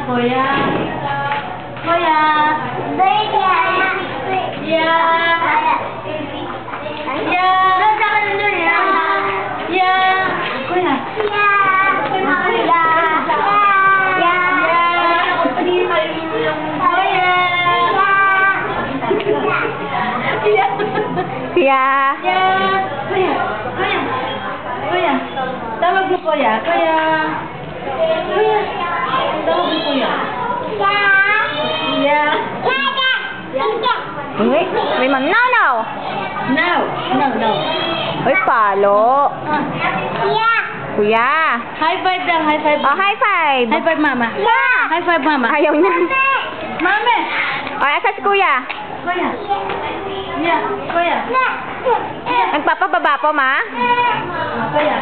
kuya. Kuya. Kuya. Kuya. Tawag mo kuya. Kuya. Kuya. Tawag mo kuya. Kuya. Uy, may mamnanaw. No. Uy, palo. Kuya. High five daw. High five. Oh, high five. High five mama. High five mama. Ayaw niya. Mama. O, asa si kuya? Kuya. Yeah. Kuya. Nagpapababa po, ma? Kuya.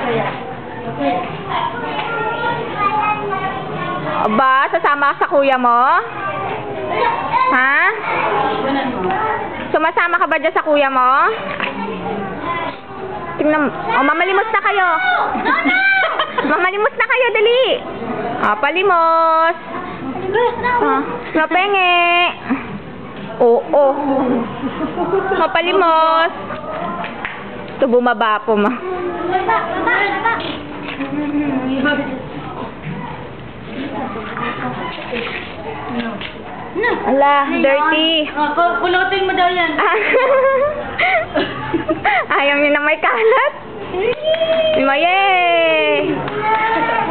Aba, sasama ka sa kuya mo? Ha? Sumasama ka ba dyan sa kuya mo? Tingnan mo. O, mamalimos na kayo. Mamalimos na kayo, dali. O, palimos. O, mapenge. Oo. Mapalimos. Ito, bumaba po, ma. Ala, dirty. Pulutin mo daw yan. Ayaw niyo na may kalat. Maye.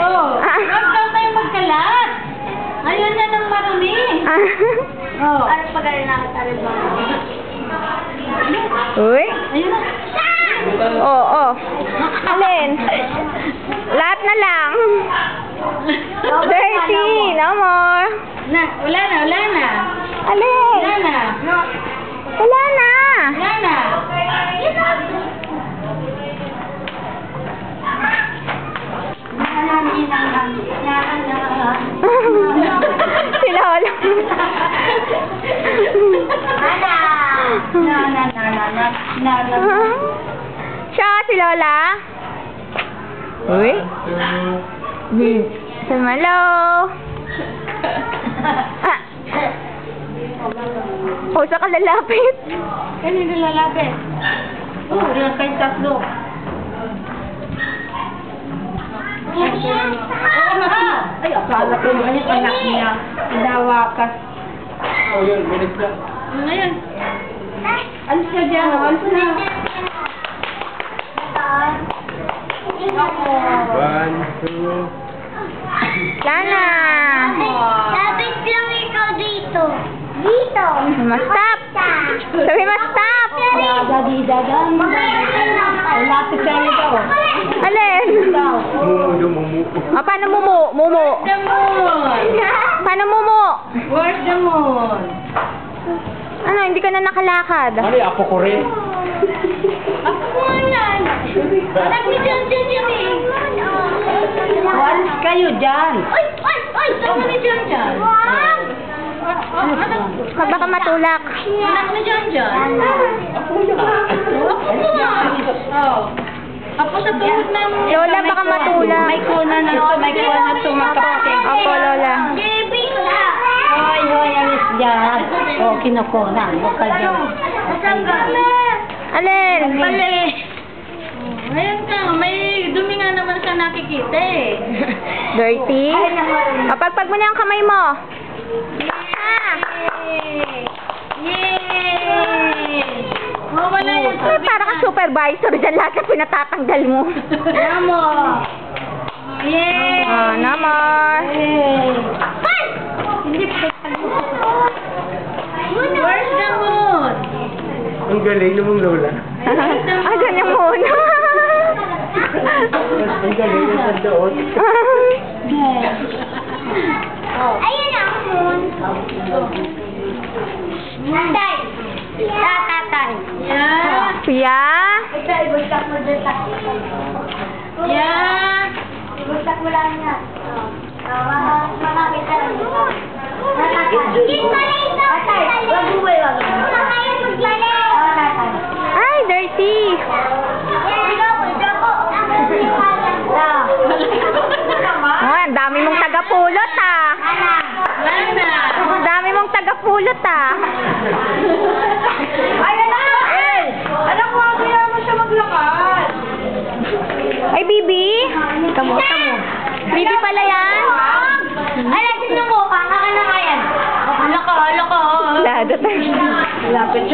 Oh, huwag daw tayo magkalat. Ayaw niya ng marami. Oh. Ano pag nakatarin mo? Uy. Ayun na. Oo. Alin? Lahat na lang. Dirty. No more. Wala na. Alin? Wala na. Wala na. Si Lola. Siya, si Lola. Uy. Hello. O, saan ka lalapit? Kanino lalapit? Oh, yan kay tatlo. Ay, akala ko yung anak niya. Inawakas. Oh, yun, bilis na. Ngayon. Alis na dyan. Alis na. One, two. Lana. Lapit lang ikaw dito. Dito. Stop. Sabi mo, stop. Dadi-dadan. Lapit lang ikaw. Alin? Mumu. O, paano mumu? Mumu. The moon. Paano mumu? Where's the moon? Ano, hindi ka na nakalakad? Ano yung apo ko rin? Ako mo yan. Anak ni John yan eh. Walis kayo dyan. Ay! Sama ni John dyan. Huwag baka matulak. Anak ni John dyan. Ako nga. Oh. Apo sa tuhod ng... Lola, baka matulak. May kuna na ito. May kuna na ito. Opo, Lola. Baby ka! Hoy, alis dyan. O, kinukuna. Huwag ka dyan. Saan ka? Alin? Mali. Ayan ka, may dumi nga naman siya nakikita eh. Dirty? O, pagpag mo na ang kamay mo. Ah! Yay! Oh, wala yan. Ay, para ka supervisor dyan lahat na pinatatanggal mo. Namo! Yay! Ah, namor. Yay! Hindi pa. Where's the moon? Ang galing namang lola. Ah, ganyan muna. Ang galing ng sandaot. Ayun ang moon. Tatay. Tatay. Yeah! Kuya? Ito, ibultak mo dun sa... Yeah! Ibultak mo lang yan. Makakita lang dito. Hindi mali ito. Tatay, wag mo ba yun? Tatay, magmali. Ay, dirty. Oh, ang dami mong tagapulot, ah. Namumulot ah. Ayan na! Alam ko, kaya mo siya maglakad. Ay, Bibi. Tamo. Bibi pala yan. Ay, tignan mo, kaka na nga yan. Hala ka. Lado tayo. Lapit siya.